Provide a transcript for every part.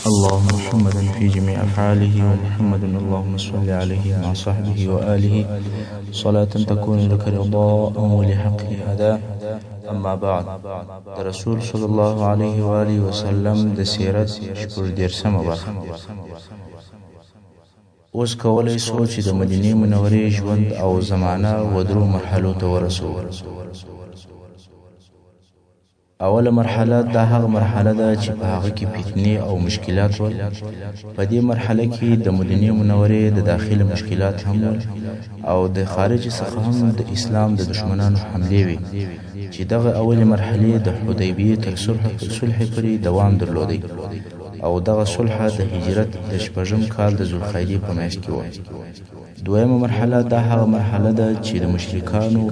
اللهم محمدا في جميع أفعاله ومحمد اللهم صل عليه مع صحبه وآله صلاة تكون لك رضاء ولحقه أداء. أما بعد، رسول صلى الله عليه وآله وسلم د سیرت شپږ دېرشمه برخه. اوس کولی سو چې د مدینې منورې ژوند او زمانه و درو مرحلو ته ورسو. اوله مرحله دا هغه مرحله ده چې په هغه کې فتنې او مشکلات ول. په دې مرحله کې د مدینې منورې د داخله مشکلات هم ول او د خارج څخه هم د اسلام د دشمنانو حملې وي چې دغه اولې مرحله د حدیبیې تر صلح پورې دوام درلودی او دغه صلح د هجرت د شپږم کال د ذوالقعدې په میاشت کې و. دویمه مرحله دا هغه مرحله ده چې د مشرکانو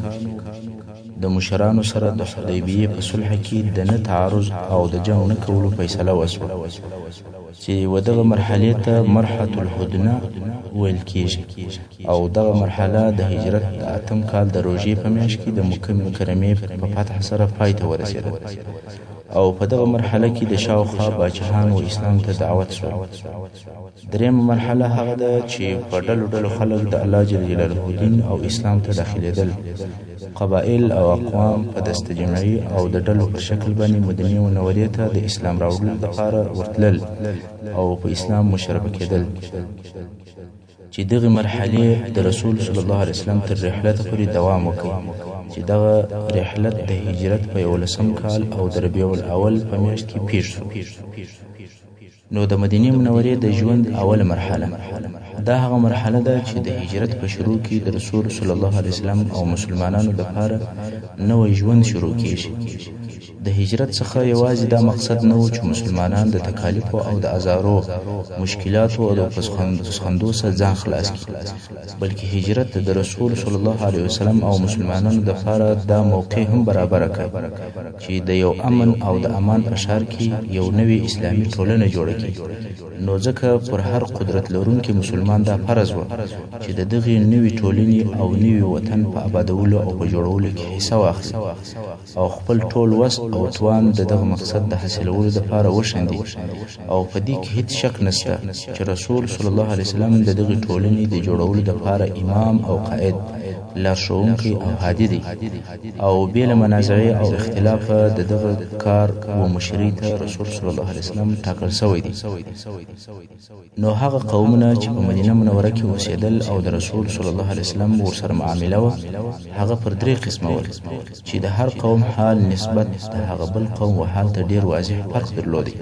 د مشرانو سره د حدیبیې په صلح کې د نه تعارض او د جنګ نه کولو فیصله وشوه چې ودغه مرحله ته مرحله الهدنه ویل کېږي او دغه مرحله د هجرت د اتم کال د روژې په میاشت کې د مکې مکرمې په فتح سره پای ته ورسېده او په دغه مرحله کې د شاوخوا باچهانو اسلام ته دعوت شو. درېمه مرحله هغه ده چې په ډلو ډلو خلک د الله جل جلاله دین او اسلام ته داخلېدل، قبایل او اقوام په دسته جمعي او د ډلو په شکل باندې مدینې منورې ته د اسلام راوړلو لپاره ورتلل او په اسلام مشرفه کېدل چې دغه مرحله د رسول صلی الله علیه وسلم تر رحلت پورې دوام وکړ چې دغه رحلت د هجرت په 11 کال او د ربیع الاول په میاشت کې پیښ شو. نو د مدینې منورې د ژوند اوله مرحله دا هغه مرحله ده چې د هجرت په شروع کې د رسول صلی الله علیه وسلم او مسلمانانو لپاره نوې ژوند شروع کیږي. د هجرت څخه یوازې دا مقصد نه و چې مسلمانان د تکالیفو او د ازارو مشکلاتو او د پسخندو څخه ځان خلاص کړي، بلکې هجرت د رسول صلی الله علیه وسلم او مسلمانانو لپاره دا موقع هم برابر کړ چې د یو امن او د امان په ښار کې یو نوې اسلامي ټولنه جوړه کړي. نو ځکه پر هر قدرت لرونکي مسلمان دا فرض و چې د دغې نوې ټولنې او نوې وطن په آبادولو او په جوړولو کې حصه واخلي او خپل ټول وس او توان د دغه مقصد د حاصلولو لپاره وشندي. او په دې کې هیڅ شک نشته چې رسول صلی الله علیه وسلم د دغه ټولنې د جوړولو لپاره امام او قائد، لارښوونکی او هادي دی او بې له منازعې او اختلاف د دغه کار و مشري ته رسول صلی الله علیه وسلم ټاکل شوی دی. نو هغه قومونه چې په مدینه منوره کې اوسېدل او د رسول صلی الله علیه وسلم ورسره معامله وه، هغه پر درې قسمه ول چې د هر قوم حال نسبت د هغه بل قوم و حال ته ډیر واضح فرق درلودی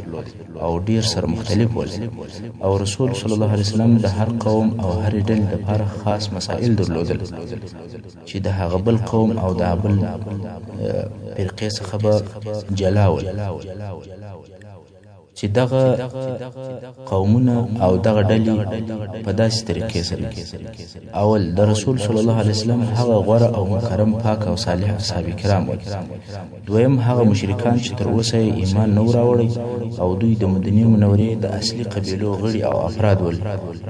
او ډیر سره مختلف ول او رسول صلی الله علیه وسلم د هر قوم او هر ډلې لپاره خاص مسائل درلودل چې د هغه بل قوم او د بل فرقې څخه به جلا ول چې دغه قومونه او دغه ډلې په داسې طریقې سره اول د رسول صلی الله علیه وسلم هغه غوره او مکرم پاک او صالح اصحاب کرام، دویم هغه مشرکان چې تر اوسه ایمان نه راوړی او دوی د مدینې منورې د اصلي قبیلو غړي او افراد ول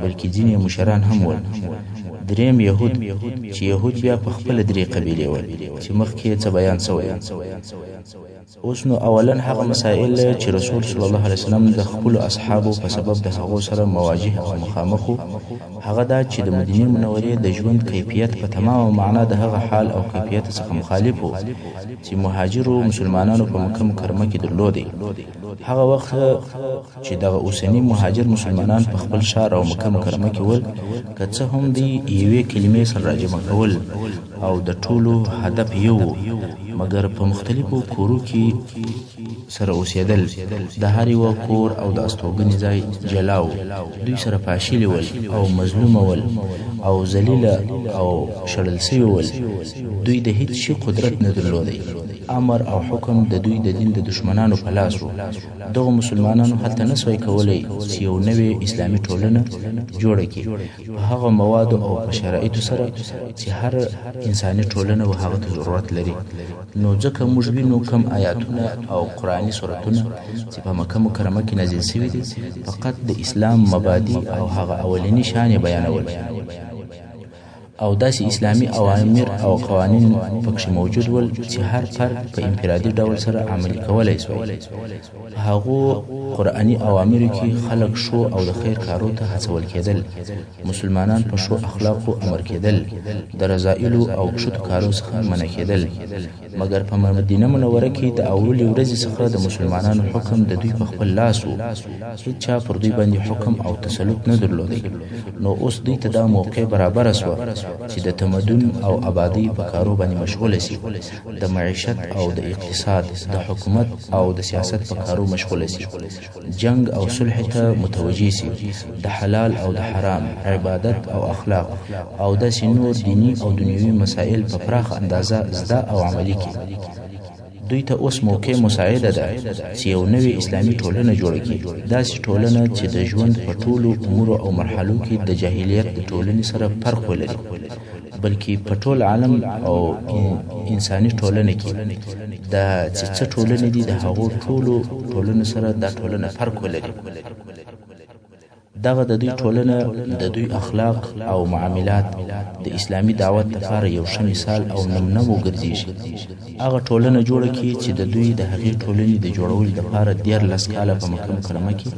بلکې ځینې مشران هم ول، دریم يهود چې يهود بیا په خپل درې قبیلې ول چې مخکې څه بیان شوی. اوس نو اولا هغه مسائل چې رسول صلی الله علیه وسلم د خپل اصحابو په سبب د هغو سره مواجه او مخامخ هغه دا چې د مدینې منورې د ژوند کیفیت په تمامه معنا د هغه حال او کیفیت څخه مخالف و چې مهاجرو مسلمانانو په مکه مکرمه کې درلودي. هغه وخت چې دغه اوسنی مهاجر مسلمانان په خپل شهر او مکه مکرمه کې ول که څه هم دی یوې کلمې سره راجمع کول او د ټولو هدف یو مګر په مختلفو کورو کې سره اوسېدل، د هر یو کور او د استوګنې ځای جلاو، دوی سره پاشلي ول او مظلومه ول او ذلیله او شړل سوي ول، دوی د هیڅ شي قدرت نه درلودی، امر او حکم د دوی د دین د دشمنانو په لاس و. دغه مسلمانانو هلته نسوای کولی چې یو نوې اسلامي ټولنه جوړه کړي په هغه موادو او په شرایطو سره چې هر انساني ټولنه و هغه ته ضرورت لري. نو ځکه موږ وینو کم آیاتونه او قرآني سورتونه چې په مکه مکرمه کې نازل شوي دي فقط د اسلام مبادی او هغه اولینی شان بیانول او داسې اسلامي اوامر او قوانین پکې موجود ول چې هر فرد په انفرادي ډول سره عملي کولای شي. هغه قرآني اوامر کې خلق شو او د خیر کارو ته هڅول کېدل، مسلمانان په شو اخلاقو امر کېدل، د رذایل او کښتو کارو څخه منع کېدل. مګر په مدینه منوره کې د اولې ورځې څخه د مسلمانانو حکم د دوی په خپل لاس و، هیڅ چا پر دوی باندې حکم او تسلط نه درلودی. نو اوس دوی ته دا موقع برابر شوه چې د تمدن او آبادی په کارو باندې مشغول شي، د معیشت او د اقتصاد، د حکومت او د سیاست په کارو مشغول شي، جنگ او صلح ته متوجه شي، د حلال او د حرام، عبادت او اخلاق او د نور دینی او دنیوي مسائل په پراخ اندازه زده او عملي کړي. دوی ته اوس موقع مساعده ده چې یو نوې اسلامي ټولنه جوړه کړي، داسې ټولنه چې د ژوند په ټولو امورو او مرحلو کې د جاهلیت د ټولنې سره فرق ولري، بلکې په ټول عالم او انساني ټولنه کې د څه ټولنې دي د هغو ټولو ټولنو سره دا ټولنه فرق ولري. دغه د دوی ټولنه د دوی اخلاق او معاملات د اسلامي دعوت لپاره یو ښه مثال او نمونه وګرځي. هغه ټولنه جوړه کړي چې د دوی د هغې ټولنې د جوړولو لپاره 14 کاله په مکه مکرمه کې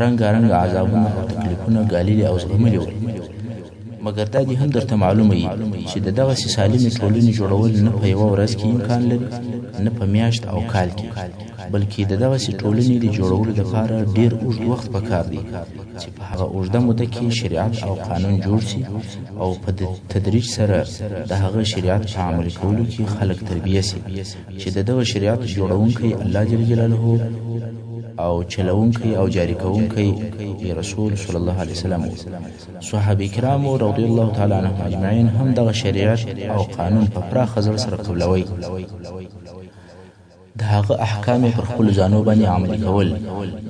رنګارنګ عذابونه او تکلیفونه ګاللي او زغملي ول. مګر دا دې هم درته معلومه وي چې د دغسې سالمې ټولنې جوړول نه په یوه ورځ کې امکان لري، نه په میاشت او کال کې، بلکې د دغسې ټولنې د جوړولو لپاره ډېر اوږد وخت پکار دی چې په هغه اوږده موده کې شریعت او قانون جوړ شي او په تدریج سره د هغه شریعت په عملي کولو کې خلک تربیه شي چې د دغه شریعت جوړونکی الله جل جلاله او چلونکی او جاری کوونکی رسول صلی الله علیه وسلم. صحابه کرام رضی الله تعالی عنهم اجمعین هم دغه شریعت او قانون په پراخه زړه سره قبلوي، د هغه احکام پر خپل ځانو باندې عملي کول.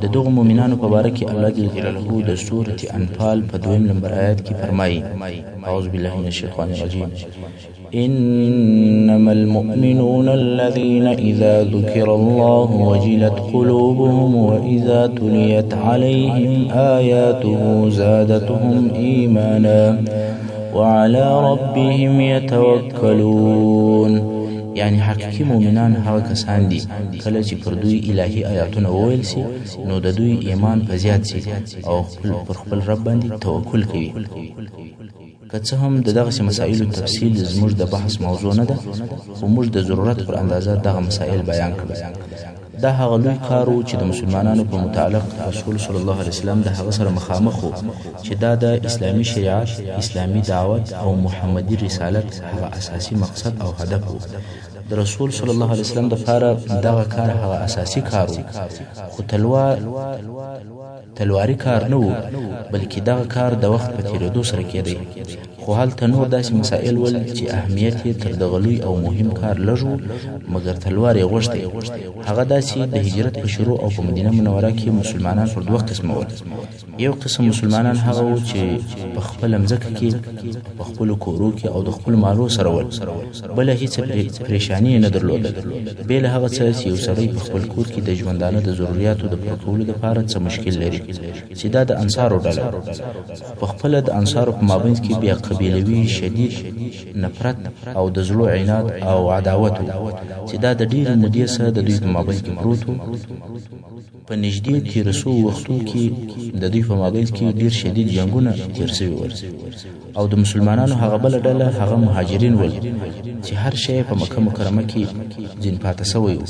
د دغه مؤمنانو په باره کې الله جل جلاله د سورة انفال په 2 نمبر آیات کې فرمایي: اعوذ بالله من الشیطان الرجیم انما المؤمنون الذين اذا ذكر الله وجلت قلوبهم واذا تليت عليهم آياته زادتهم ایمانا وعلى ربهم يتوکلون. یعنی حقیقی مؤمنان هغه کسان دي کله چې پر دوی الهي آیاتونه وویل شي نو د دوی ایمان په زیات شي او پر خپل رب باندې توکل کوي. که څه هم د دغسې مسایلو تفصیل زموږ د بحث موضوع نه ده، خو موږ د ضرورت پر اندازه دغه مسایل بیان کړل. دا هغه لوی کار و چې د مسلمانانو په متعلق رسول صلی الله علیه وسلم د هغه سره مخامخ و چې دا د اسلامي شریعت، اسلامي دعوت او محمدي رسالت هغه اساسي مقصد او هدف و. د رسول صلی الله علیه وسلم دپاره دغه کار هغه اساسي کار و، خو تلواري کار نه و، بلکې دغه کار د وخت په تیریدو سره کېدی. خو هلته نور داسې مسائل ول چې اهمیت یې تر دغه لوی او مهم کار لږ و، مګر تلوار یې غوښتی. هغه داسې د هجرت په شروع او په مدینه منوره کې مسلمانان پر 2 قسمه ول. یو قسم مسلمانان هغه و چې په خپله مځکه کې په خپلو کورو کې او د خپلو مالو سره ول، بله هېڅ پریشاني یې نه درلوده، بې له هغه څه چې یو سړی په خپل کور کې د ژوندانه د ضروریاتو د پوره کولو دپاره څه مشکل لري، چې دا د انصارو ډله. په خپله د انصارو په مابینځ کې بیا قبیلوي شدید نفرت او د زړو عناد او عداوت و چې دا د ډېرې مودې څخه د دوی په مابینځ کې پروت و. په نږدې تېره سوو وختو کې د دوی په مابینځ کې ډېر شدید جنګونه تېر سوي ول، او د مسلمانانو هغه بله ډله هغه مهاجرین ول چې هر شی په مکه مکرمه کې ځین پاته سوی و.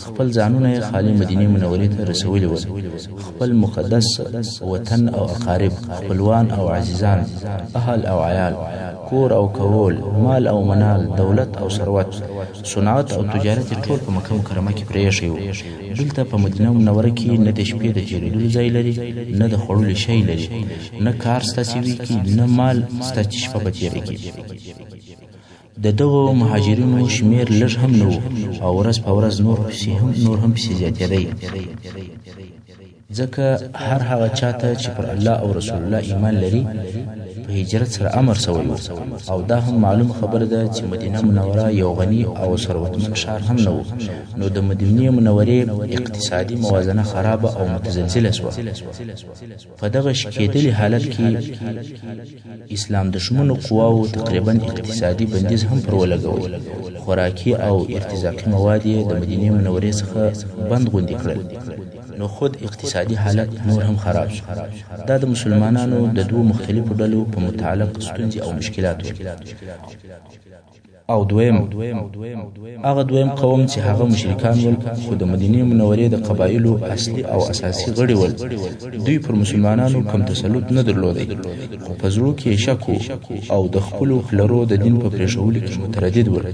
خپل ځانونه یې خالي مدینې منورې ته رسولي ول، خپل مقدس وطن او اقارب، خپلوان او عزیزان، اهل او عیال، کور او کول، مال او منال، دولت او ثروت، صنعت او تجارت ټول په مکه مکرمه کې پرېښی و. دلته په مدینه منوره کې نه د شپې د تېرېدلو ځای لري، نه د خوړلو شی لري، نه کار ستا چې وي کي، نه مال ستا چې شپه به تېره کړي. د دغو مهاجرینو شمیر لږ هم نه و او ورځ په ورځ نور هم پسې زیاتېدی، ځکه هر هغه چاته چې پر الله او رسول الله ایمان لري په په هجرت سره امر شوی او دا هم معلومه خبره ده چې مدینه منوره یو غنی او ثروتمند ښار هم نه و، نو د مدینه منورې اقتصادي موازنه خرابه او متزلزله شوه. په دغه شکېدلي حالت کې اسلام دښمنو قواو تقریبا اقتصادي بندیز هم پر ولګول، خوراکي او ارتزاقي مواد یې د مدینې منورې څخه بند غوندې کړل، نو خود اقتصادي حالت نور هم خراب شو. دا د مسلمانانو د دوه مختلفو ډلو په متعلق ستونزې او مشکلات وو. او هغه دویم قوم چې هغه مشرکان ول، خو د مدینې منورې د قبایلو اصلي او اساسي غړي ول، دوی پر مسلمانانو کم تسلط نه درلودی، خو په زړه کې شک او د خپلو پلرو د دین په پرېښولو کې متردد ول.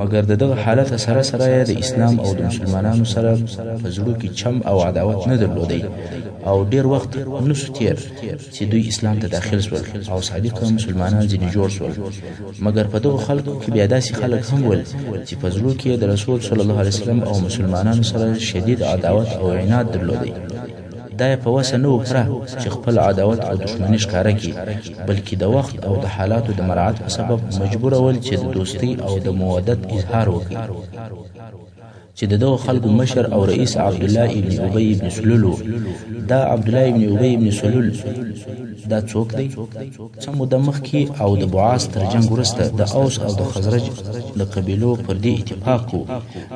مګر د دغه حالت سره سره د اسلام او د مسلمانانو سره په زړه کې چم او عداوت نه درلودی، او ډیر وخت نسو تیر چې دوی اسلام ته داخل شول او صادق مسلمانان ځینې جوړ شول. مګر په دغه خلکو کې بیا داسې خلک هم ول چې په زړه کې د رسول صلی الله علیه وسلم او مسلمانانو سره شدید عداوت او عناد درلودی. دا یې په وسه نه وکړه چې خپل عداوت او دښمني ښکاره کړي، بلکې د وخت او د حالاتو د مراعات په سبب مجبور ول چې د دوستۍ او د مودت اظهار وکړي. چې دغه خلکو مشر او رئیس عبد الله ابن ابي ابن سلول، دا عبد الله ابن ابي ابن سلول دا څوک دی؟ څه موده مخکې او د بعاث تر جنگ وروسته د اوس او د خزرج د قبیلو پر دې اتفاق و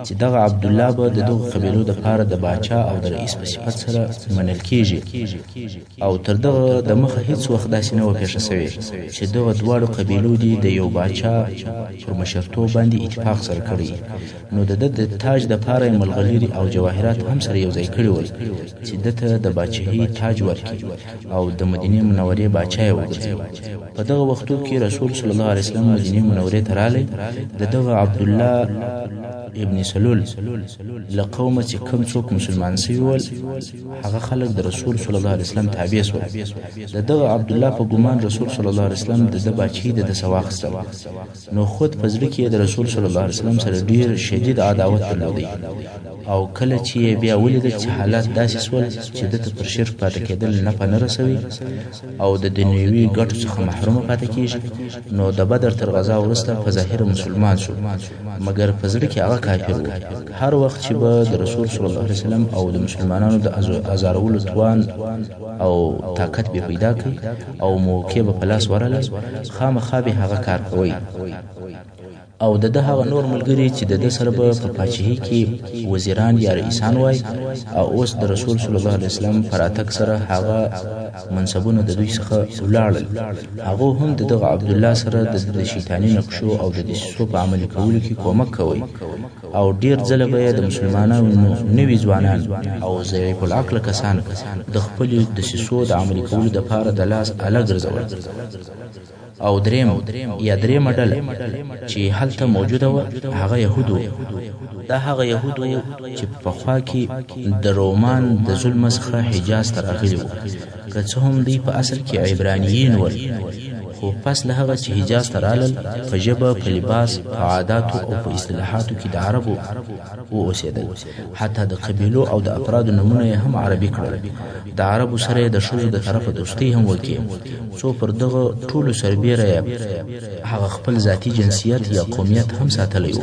چې دغه عبد الله به د دغه قبیلو د پاره د باچا او د رئیس په صفت سره منل کیږي، او تر دغه د مخه هیڅ وخت داسې نه و پیښه شوې چې دغه دواړو قبیلو دي د یو باچا پر مشرتوب باندې اتفاق سره کړی، نو د تاج د پاره ملغلری او جواهرات هم سره یو ځای کړي ول چې دته د باچاهي تاج ورکړي او د مدینه منورې باچا یې وګرځي. په دغه وختو کې رسول صلی الله علیه وسلم مدینه منورې ته راغی. دغه عبد الله ابن سلول له قومه چې کوم څوک مسلمان شوي ول، هغه خلک د رسول صلی الله علیه وسلم تابع شول. دغه عبد الله په ګمان رسول صلی الله علیه وسلم د باچاهي د سواخسته، نو خود په زړه کې د رسول صلی الله علیه وسلم سره ډیر شدید عداوت درلودی، او کله چې بیا ولید چې حالات داسې سول چې دته پر شرک پاتې کېدل نه پنه رسوي او د دنیوي ګټو څخه محروم پاتې کیږي، نو د بدر تر غزا وروسته په ظاهر مسلمان شو، مګر په زړه کې هغه کافر و. هر وخت چې به د رسول صلی الله علیه وسلم او د مسلمانانو د ازارولو توان او طاقت به پیدا کړي او موقع به په لاس ورغله، خامخا به هغه کار کوي. او د هغه نور ملګری چې د سره په پاچاهي کې وزیران یا رئیسان وای، او اوس د رسول صلی الله علیه وسلم پر اتک سره هغه منصبونه د دوی څخه ولاړل، هغه هم دغه عبد الله سره د شیطانی نقشو او د دسیسو په عملي کولو کې کومک کوي، او ډیر ځله به د مسلمانانو نوي ځوانان او ضعیف العقل کسان د خپل دسیسو د عملي کولو لپاره د لاس اله ګرځول. او دریم ډله چې هلته موجوده و هغه يهودو. دا هغه يهودو چې په خوا کې د رومان د ظلم څخه حجاز ته راغلي وو، که څه هم دوی په اصل کې عبرانیین ول، خو پس له هغه چې حجاز ته رالل، په ژبه، په لباس، په عاداتو او په اصطلاحاتو کې د عربو اوسېدل، حتی د قبیلو او د افرادو نمونه یې هم عربي کړل. د عربو سره د ښځو د طرفه دوستي هم وکړي، څو پر دغه ټولو سربیره هغه خپل ذاتي جنسیت یا قومیت هم ساتلی و.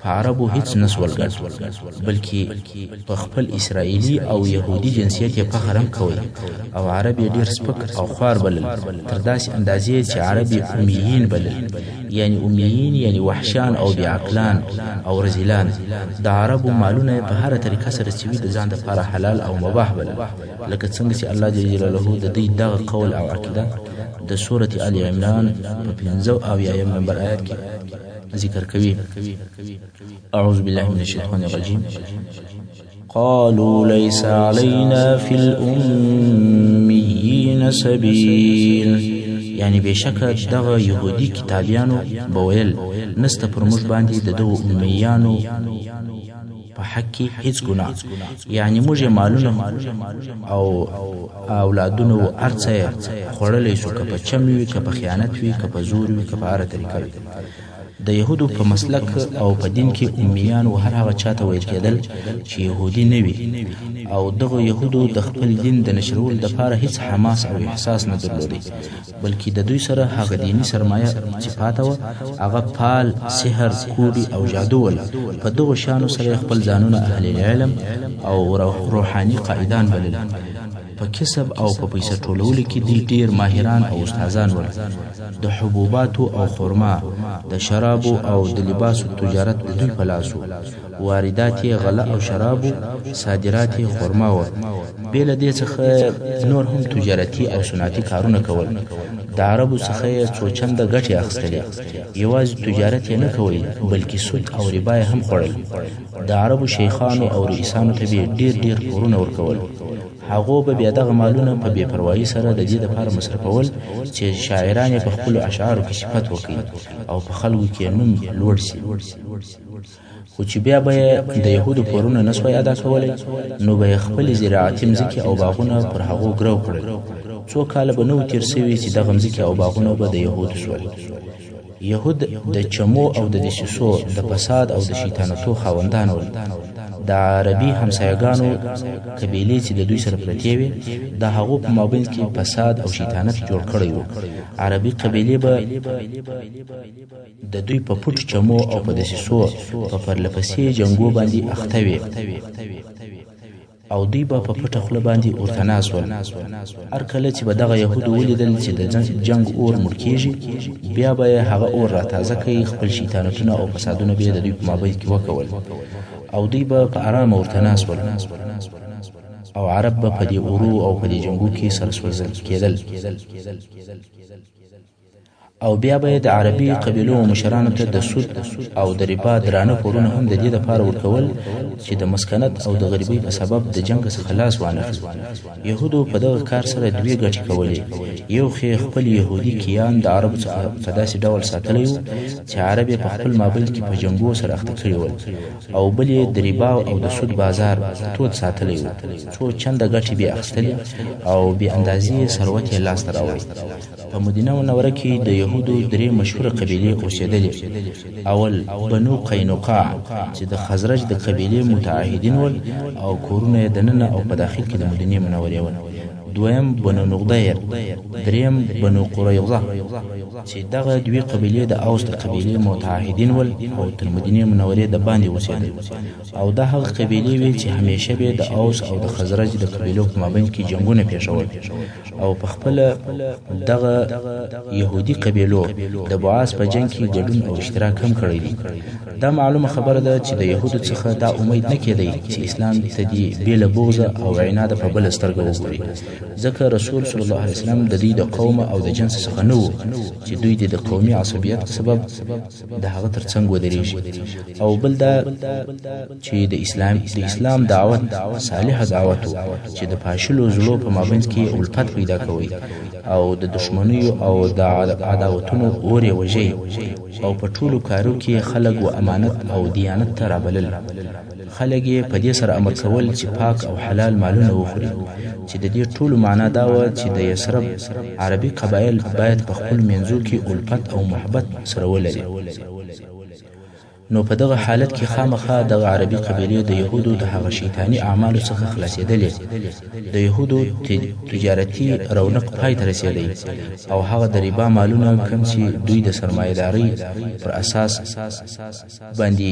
په عربو هیڅ نسول ګډ، بلکې په خپل اسرائیلي او یهودي جنسیت یې فخر هم کوي، او عرب یې ډیر سپک او خوار بلل، تر داسې اندازې چې عرب یې امیین بلل، یعنی امیین یعنی وحشان او بیعقلان او رزیلان. د عربو مالونه په هر طریقه سره چې وي د ځان لپاره حلال او مباح بلل، لکه څنګه چې الله جل جلاله د دې دغه قول او عقیده د سورة آل عمران په 55 نمبر آیت کې ذکر کوي. اعوذ بالله من الشیطان الرجیم. قالوا ليس علينا في الأميين سبيل، یعنی بشک دغه يهودي کتابیانو بویل نسته پر موږ باندې د دغه امیانو په حق کې هیڅ ګناه، یعنی موږ مالونه او اولادونه او ارڅه خړلې شو، که په چم وي، که په خیانت وي، که په زور وي، که په هر طریقه وي. د يهودو په مسلک او په دین کې امیان او هر هغه چاته ویل کېدل چې يهودي نه وي او دغه يهودو د خپل دین د نشرول لپاره هیڅ حماس او احساس نه درلودي بلکې د دوی سره هغه دینی سرمایه چې پاته و هغه پال سحر کوډي او جادو ول په دغه شانو سره خپل ځانونه اهل العلم او روحاني قائدان بلل په کسب او په پیسې ټولولو کې ډیر ماهران او استادان ول د حبوباتو او خرما د شرابو او د لباسو تجارت د دوی په لاسو واردات غله او شرابو صادرات خرما و بل دې څخه نور هم تجارتي او صنعتي کارونه کول د عربو څخه څو چنده ګټه اخیستلې یوازې تجارت نه کوي بلکې سود او ربا هم خورل د عربو شیخانو او رئیسانو ته ډیر پورونه ورکول هغه به بیا دغه مالونه په بے پروايي سره د دې لپاره مصرفول چې شاعران په خپل اشعارو کې صفت وکړي او په خلکو کې نوم لوړ شي خو چې بیا به د يهودو پورونه نسوي ادا کولای نو به خپل زراعتي مځکې او باغونه پر هغو ګرو کړل څو کال به نو تیر سوي چې د مځکې او باغونه به د يهودو شول يهود د چمو او د دسیسو د فساد او د شیطانتو خاوندان ول د عربي همسایګانو قبیلې چې د دوی سره پرتې وي د هغو په مابین کې فساد او شیطانت جوړ کړی وو عربي قبیلې به د دوی په پټ چمو او په دسیسو په پرلپسې جنگو باندې اخته وي او دوی به په پټه خوله باندې ورته ناست ول هر کله چې به دغه یهودو ولیدل چې د جنگ اور مړ کېږي بیا به هغه اور راتازه کوي خپل شیطانتونه او فسادونه به د دوی په مابین کې وکول او دوی به په آرام ورته ناست ول او عرب به په دې اورو او په دې جنگو کې سره سوځل کېدل او بیا به د عربي قبیلو مشرانو ته د سود او د ربا درانه پورونه هم د دې لپاره ورکول چې د مسکنت او د غریبۍ په سبب د جنگ څخه خلاص وانه يهودو په دغه کار سره دوی ګټې کولې یو خپل يهودي کیان د عرب څخه په داسې ډول ساتلی و چې عرب په خپل مابل کې په جنگو سره اخته کړی ول او بل د ربا او د سود بازار تود ساتلی و څو چنده ګټې به اخستلې او به اندازې ثروت یې لاس ته راوړی په مدینه منوره کې د يهودو درې مشهور قبیلې اوسېدلې اول بنو قینقاع چې د خزرج د قبیلې متعهدین ول او کورونه د نن او په داخل کې د مدینه منورې ول دویم بنو نغدیر دریم بنو قریظه چې دغه دوی قبیلې د اوس د قبیلې متعهدین ول او تر مدینه منورې د باندې اوسېدل او دا هغه قبیلې وی چې همیشه به د اوس او د خزرج د قبیلو په مابین کې جنگونه پیښول او په خپل دغه يهودي قبیلو د بعاث په جنگ کې ګډون او اشتراک هم کړی دي دا معلومه خبره ده چې د يهودو څخه دا امید نه کېدی چې اسلام ته دی بیل بغض او عناد په بل سترګه وګوري ځکه رسول صلی الله علیه وسلم د دې د قوم او د جنس څخه نه و چې دوی د قومي عصبیت سبب د هغه ترڅنګ ودرېږي او بل دا چې د اسلام دعوت صالح دعوت چې د فاشلو زلو په مابین کې الفت پیدا کوي او د دشمنی او د عداوتونو اور یې وژي او په ټولو کارو کې خلق او امانت او دیانت ته رابلل خلک یې په دې سره امر کول چې پاک او حلال مالونه وخوري چې د دې ټولو معنا دا و چې د یثرب عربي قبایل باید په خپل منځو کې الفت او محبت سره ولري نو په دغه حالت کې خامخا د عربي قبیلې د يهودو د هغه شیطانی اعمالو څخه خلاصېدلې د يهودو تجارتي رونق پای ته رسېدلی او هغه د ربا مالونه کوم چې دوی د سرمایه‌داري پر اساس باندې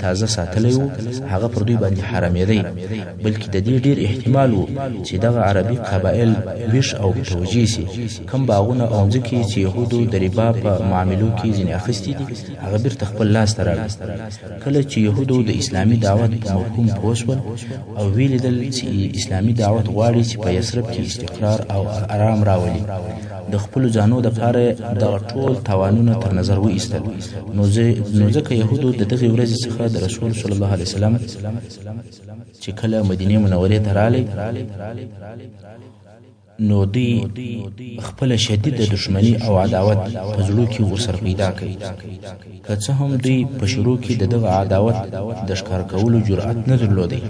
تازه ساتلی وو هغه پر دوی باندې حرامېدی بلکې د دې ډیر احتمال وو چې دغه عربي قبایل ویش او توجیه سي کوم باغونه او ځکه چې يهودو د ربا په معاملو کې ځینې اخیستي دي هغه بیرته خپل لاس ته کله چې يهودو د اسلامي دعوت په مفهوم پوښول او ویلیدل چې اسلامي دعوت غواړي چې په یثرب کې استقرار او آرام راولي د خپل ځانو د لپاره د ټول توانونه تر نظر وایستل نو ځکه يهودو د دغه ورځې څخه د رسول صلی الله علیه وسلم چې کله مدینه منورې ته راغلی نو دوی خپل شدید دښمنی او عداوت په زړه کې ورسره پیدا کوي. که څه هم دوی په شروع کې دغه عداوت د ښکار کولو جرأت نه درلودی،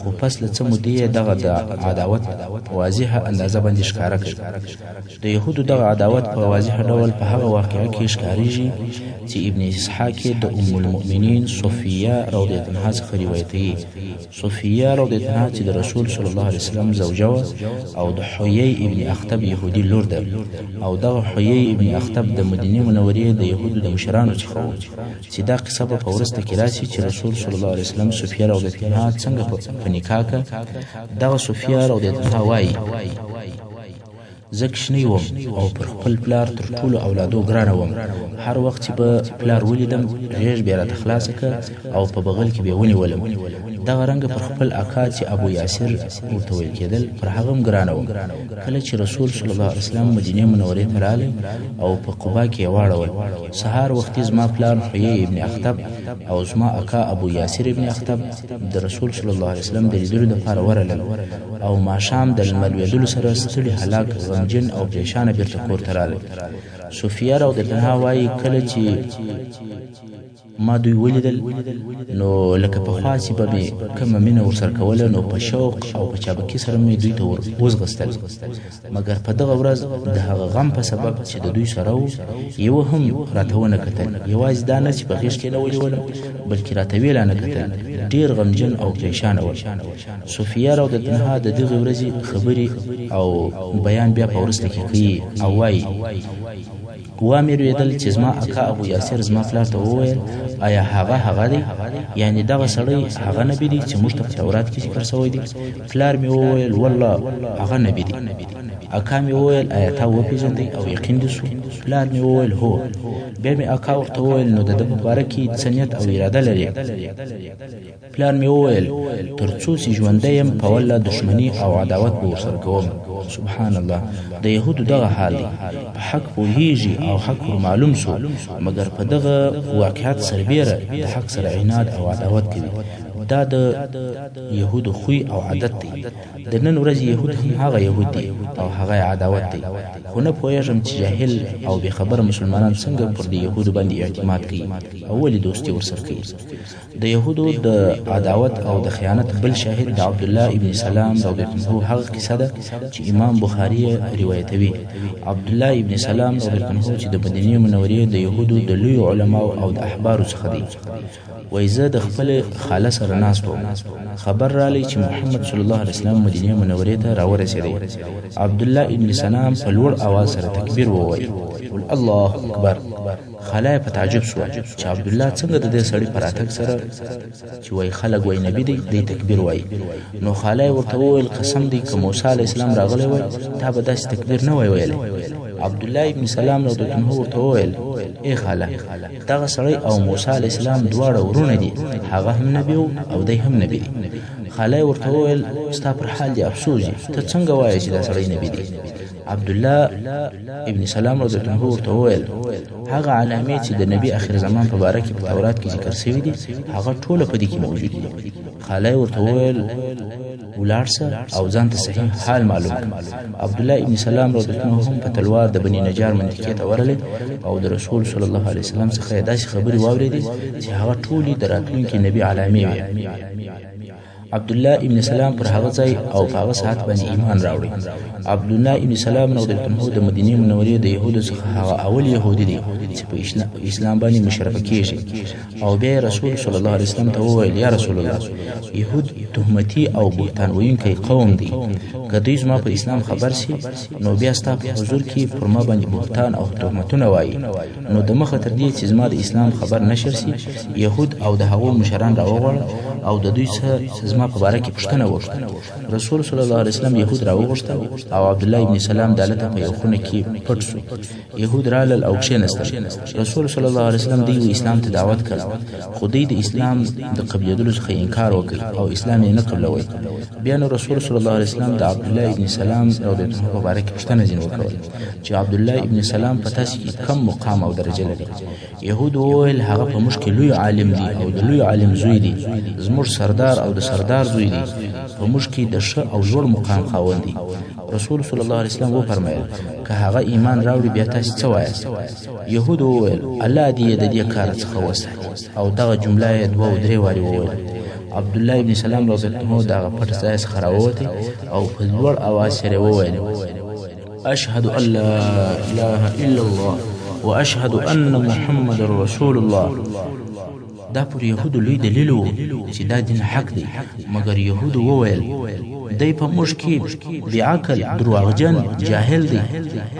خو پس له څه مودې دغه د عداوت په واضحه اندازه باندې ښکاره کوي. د یهودو دغه عداوت په واضح ډول په هغه واقعه کې ښکارېږي چې ابن اسحاق د ام المؤمنین صفیه رضی الله عنها څخه روایتوي. صفیه رضی الله عنها چې د رسول صلی الله علیه وسلم زوجه وه او د حیی ابن اخطب یهودي لور ده، او دغه حیی ابن اخطب د مدینې منورې د یهودو د مشرانو څخه و، چې دا قصه به په وروسته کې راشي چې رسول صلی الله علیه وسلم صفیه رضی الله عنها څنګه په نکاح که. دغه صفیه رضی الله عنها وایي زه کوچنی وم او پر خپل پلار تر ټولو اولادو ګرانه وم. هر وخت چې به پلار ولیدم غېږ بیا راته خلاصه که او په بغل کې بیا ونیولم. دغه رنګه پر خپل اکا چې ابو یاسر ورته ویل کېدل پر هغه هم ګرانه وم. کله چې رسول صلی الله علیه وسلم مدینې منورې ته راغی او په قبا کې یې واړول، سهار وختي زما پلار حیی ابن اخطب او زما اکا ابو یاسر ابن اخطب د رسول صلی الله علیه وسلم د لیدلو دپاره ورغلل، او ماښام د لمر لوېدلو سره ستړي هلاک غمجن او پریشانه بیرته کور ته راغلل. صفیه رضی الله عنها وایي کله چې ما دوی ولیدل نو لکه پخوا چې به مې کومه مینه ورسره کوله، نو په شوق او په چابکي سره مې دوی ته وځغستل. مګر په دغه ورځ د هغه غم په سبب چې د دوی سره و یوه هم راته ونه کتل. یوازې دا نه چې په غېږ کې نه ونیولم بلکې راته ویې لا نه کتل. ډېر غمجن او پریشانه وم. صفیه رضی الله عنها د دغې ورځې خبرې او بیان بیا په وروسته کې کوي او وایي وامې رویدل چې زما اکا ابو یاسر زما پلار ته وویل آیا هغه دی؟ یعنی دغه سړی هغه نبی دی چې موږ ته په تورات کې ذکر شوی دی؟ پلار مې وویل والله هغه نبی دی. اکا مې وویل آیا تا وپېژندی او یقین دې شو؟ پلار مې وویل هو. بیا مې اکا ورته وویل نو د ده په باره کې څه نیت او اراده لرې؟ پلار مې وویل تر څو چې ژوندی یم په والله دښمني او عداوت به ورسره کوم. سبحان الله، د یهودو دغه حال دی. په حق پوهېږي او حق ور معلوم سو، مګر په دغه واقعیت سربیره د حق سره عناد او عداوت کوي. دا د یهودو خوی او عادت دی. د نن ورځې یهود هم هغه یهود دی او هغه عداوت دی. خو نه پوهېږم چې جاهل او بېخبره مسلمانان څنګه پر د یهودو باندې اعتماد کوي او ولې دوستي ورسره کوي. د یهودو د عداوت او د خیانت بل شاهد د عبدالله ابن سلام رضی الله عنه هغه کیسه ده چې امام بخاري روایتوي. عبدالله ابن سلام رضی الله عنه چې د مدینې منورې د یهودو د لویو علماو او د احبارو څخه دی. وایي زه د خپل خاله سره ناست وم، خبر رالی چې محمد صلی الله علیه وسلم مدینې منورې ته راورسېدی. عبدالله ابن سلام په لوړ اواز سره تکبیر ووایي الله اکبر. خاله په تعجب شوه چې عبدالله څنګه د دې سړي په راتګ سره چې وایي خلک وایي نبی دی دی تکبیر وایي. نو خاله ورته وویل قسم دی که موسی علیه السلام راغلی وای تا به داسې تکبیر نه وای ویلی. عبدالله ابن سلام رضی الله عنه ورته وویل ای خاله دغه سړی او موسی علیه السلام دواړه ورونه دي، هغه هم نبی او دی هم نبی دی. خاله ورته وویل ستا پر حال دی افسوس دی، ته څنګه وایې چې دا سړی نبی دی؟ عبدالله ابن سلام رضی الله عنه ورته وویل هغه علامې چې د نبی اخر زمان په باره کې په تورات کې ذکر شوي دي هغه ټوله په دې کې موجود دي. خاله ورته وویل ولاړ شه او ځان ته صحیح حال معلوم کړه. عبدالله ابن سلام رضی الله عنه هم په تلوار د بني نجار منطقې ته ورغلی او د رسول صلی الله علیه وسلم څخه یې داسې خبرې واورېدې چې هغه ټولې د راتلونکي نبي علامې وې. عبدالله ابن سلام پر هغه ځای او په هغه ساعت باندې ایمان راوړی. عبدالله ابن سلام رضی الله عنه د مدینې منورې د یهودو څخه هغه اول یهودي دی چې په اسلام باندې مشرفه کېږي. او بیا رسول صلی الله علیه وسلم ته وویل یا رسول الله یهود تهمتي او بهتان ویونکی قوم دی، که دوی زما په اسلام خبر سي نو بیا ستا په حضور کې پر ما باندې بهتان او تهمتونه وایي، نو د مخه تر دې چې زما د اسلام خبر نشر سي یهود او د هغو مشران راوغواړه او د دوی څخه زما په باره کې پوښتنه وکړه. رسول صلی الله علیه وسلم یهود راوغوښتل او عبدالله ابن سلام دالته په یو خونه کې پټ شو. یهود رالل او کښېنستل. رسول صلی الله علیه وسلم دوی اسلام ته دعوت کړ، خو دوی د اسلام د قبلېدلو څخه انکار وکړ او اسلام یې نه قبلوی. بیا نو رسول صلی الله علیه وسلم د عبدالله ابن سلام رضی الله عنه په باره کې پوښتنه ځینې وکړل چې عبدالله ابن سلام په تاسو کې کم مقام او درجه لري؟ یهود وویل هغه په موږ کې لوی عالم دی او د لوی عالم زوی دی، زموږ سردار او د سردار زوی دی، په موږ کې د ښه او لوړ مقام خاوند دی. رسول صلی الله علیه وسلم وفرمایل که هغه ایمان راوړي بیا تاسو څه وایاست؟ یهودو وویل الله دې د دې کار څخه وساتي، او دغه جمله یې دوه او درې وارې وویل. عبدالله ابن سلام رضی الله عنه دغه پټ ځای څخه راووتی او په لوړ اواز سره وویل اشهد ان لا اله الا الله واشهد ان محمد رسول الله. دا پر یهودو لوی دلیل و چې دا دین حق دی، مګر یهودو وویل دی په موږ کې بې عقل، درواغجن، جاهل دی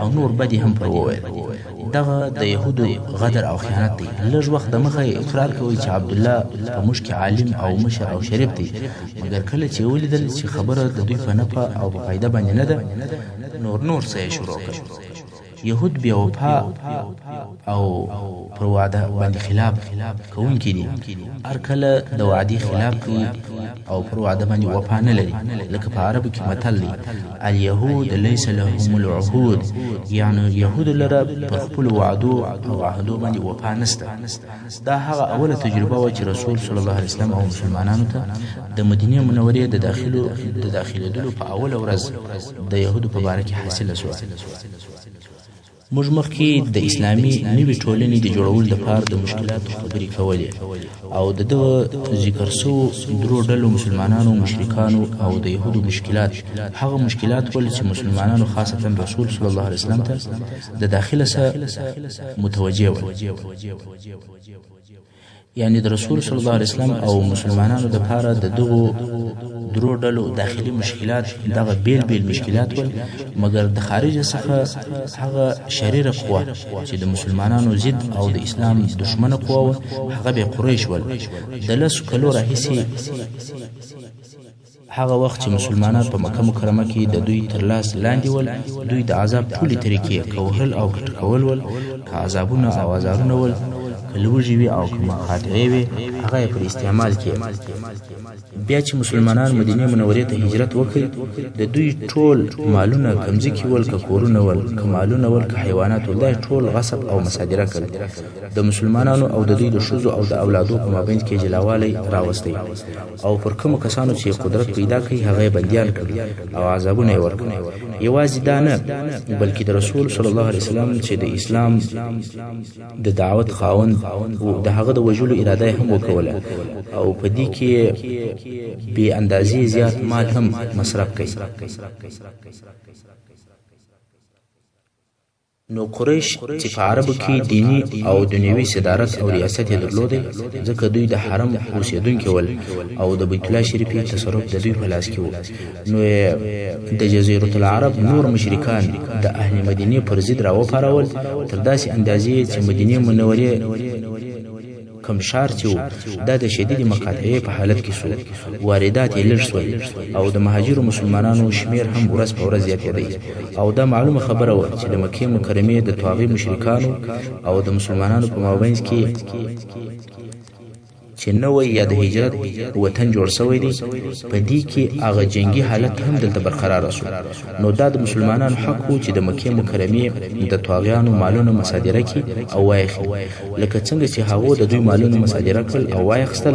او نور بدی هم پر وویل. دغه د یهودو غدر او خیانت دی. لږ وخت د مخه اقرار کوي چې عبدالله په موږ کې عالم او مشر او شریف دی، مګر کله چې ولیدل چې خبره د دوی په نفع او په فایده باندې نه ده، نور څه یې شروع کړ. یهود بیا وفا او پر وعده باندې خلاف کوونکي دي. هر کله د وعدې خلاف کوي او پر وعده باندې وفا نه لري. لکه په عربو کې متل دی الیهود لیس لهم العهود، یعنی یهود لره پر خپلو وعدو او عهدو باندې وفا نشته. دا هغه اوله تجربه وه چې رسول صلی الله علیه وسلم او مسلمانانو ته د مدینې منورې د داخلېدلو په اوله ورځ د یهودو په باره کې حاصله شوه. موږ مخکې د اسلامي نوې ټولنې د جوړولو دپاره د مشکلاتو خبرې کولې او د دغه ذکر سوو درو ډلو مسلمانانو، مشرکانو او د یهودو مشکلات هغه مشکلات ول چې مسلمانانو خاصتا رسول صلی الله علیه وسلم ته د داخله څخه متوجه ول. یعنی د رسول صلی الله علیه وسلم او مسلمانانو دپاره د دغو درو ډلو داخلي مشکلات دغه بیل مشکلات ول، مګر د خارجه څخه هغه شریره قوه چې د مسلمانانو ضد او د اسلام دشمنه قوه وه، هغه به قریش ول. د لسو کلو راهیسې هغه وخت چې مسلمانان په مکه مکرمه کې د دوی تر لاس لاندې ول، دوی د عذاب ټولې طریقې کوهل او کټکول ول، که عذابونه او ازارونه ول، که لوږې وي او که مخاطرې وي، هغه یې پر استعمال کې. بیا چې مسلمانان مدینې منورې ته هجرت وکړي، د دوی ټول مالونه کمځکې ول، که کورونه ول، که مالونه ول، که حیوانات ول، دا ټول غصب او مصادره کړل. د مسلمانانو او د دوی د ښځو او د اولادو په مابین کې جلاوالی راوستی، او پر کومو کسانو چې قدرت پیدا کړي هغه یې بندیان کړي او عذابونه یې ورکړي. یوازې دا نه، بلکې د رسول صلی الله علیه وسلم چې د اسلام د دعوت خاوند د هغه د وژلو اراده هم وکوله او په دې کې بې اندازې زیات مال هم مصرف کړي. نو قریش چې په عربو کې دینی او دنیوي صدارت او ریاست یې درلودی، ځکه دوی د حرم اوسېدونکي ول او د بیت الله شریفې تصرف د دوی په لاس کې و. نو د جزیرة العرب نور مشرکان د اهل مدینې پر ضد راوپارول تر داسې اندازې چې مدینې منورې کم ښار چې و دا د شدیدې مقاطعې په حالت کې سو، واردات یې لږ سول او د مهاجرو مسلمانانو شمیر هم ورځ په ورځ زیاتېدی. او دا معلومه خبره وه چې د مکې مکرمې د طاغي مشرکانو او د مسلمانانو په مابینځ کې چې نوی یا د هجرت وطن جوړ شوی دی، په دې کې هغه جنگي حالت هم دلته برقرار شو. نو دا د مسلمانانو حق و چې د مکې مکرمې د طاغیانو مالونه مصادره کړي او وایخلي، لکه څنګه چې هغو د دوی مالونه مصادره کړل او وایخستل،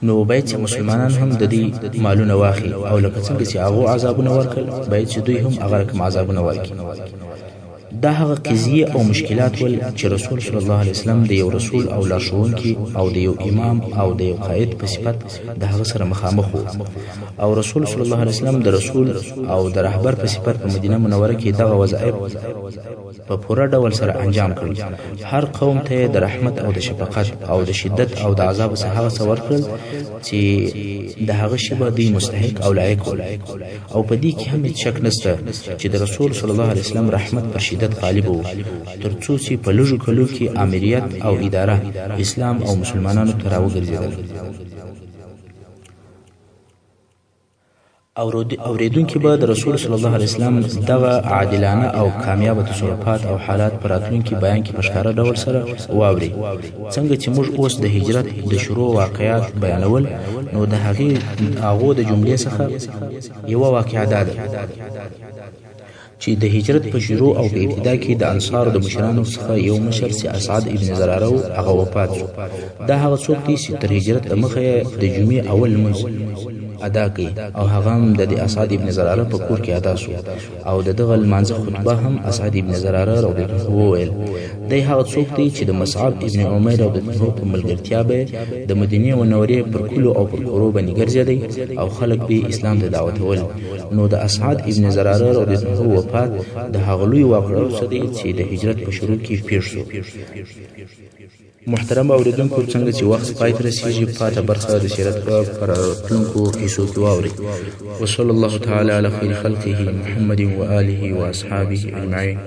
نو باید چې مسلمانان هم د دې مالونه واخلي، او لکه څنګه چې هغو عذابونه ورکړل باید چې دوی هم هغه رقم عذابونه ورکړي. دا هغه قضیه او مشکلات ول چې رسول صلی الله علیه وسلم د یو رسول او لارښوونکي او د یو امام او د یو قائد په صفت د هغه سره مخامخ وو، او رسول صلی الله علیه وسلم د رسول او د رهبر په صفت په مدینه منوره کې دغه وظایف په پوره ډول سره انجام کړل. هر قوم ته د رحمت او د شفقت او د شدت او د عذاب څخه هغه څه ورکړل چې د هغه شی به دوی مستحق او لایق ول. او په دې کې هم هیڅ شک نشته چې د رسول صلی الله علیه وسلم رحمت پر شدت غالب وو، تر څو چې په لږو کلو کې امریت او اداره اسلام او مسلمانانو ته راوګرځېدل. اوریدونکي به د رسول صلی الله علیه وسلم دغه عادلانه او کامیابه تصرفات او حالات په راتلونکي بیان کې په ښکاره ډول سره واوري. څنګه چې موږ اوس د هجرت د شروع واقعات بیانول، نو د هغو د جملې څخه یوه واقعه دا ده چې د هجرت په شروع او په ابتدا کې د انصارو د مشرانو څخه یو مشر چې اسعد ابن زراره و هغه وفات شو. دا هغه څوک دی چې تر هجرت دمخه د جمعې اول لمونځ ادا کړي او هغه هم د اسعد ابن زراره په کور کې ادا شو او دغه لمانځه خطبه هم اسعد ابن زراره رضی الله عنه وویل. دی هغه څوک دی چې د مصعب ابن عمر رضی الله عنه په ملګرتیا به د مدینه منورې پر کلو او پر کورو باندې ګرځېدی او خلک به اسلام ته دعوتول. نو د اسعد ابن زراره رضی الله عنه وفات د هغه لوی واقعه دی چې د هجرت په شروع کې پیښ شو. محترم اوریدونکو، څنګه چې وخت پای ته رسیږي، پاته برخه د سیرت پر راتلونکو حصو کې واورئ. وصلی الله تعالی علی خیر خلقه محمد و آله و اصحابه اجمعین.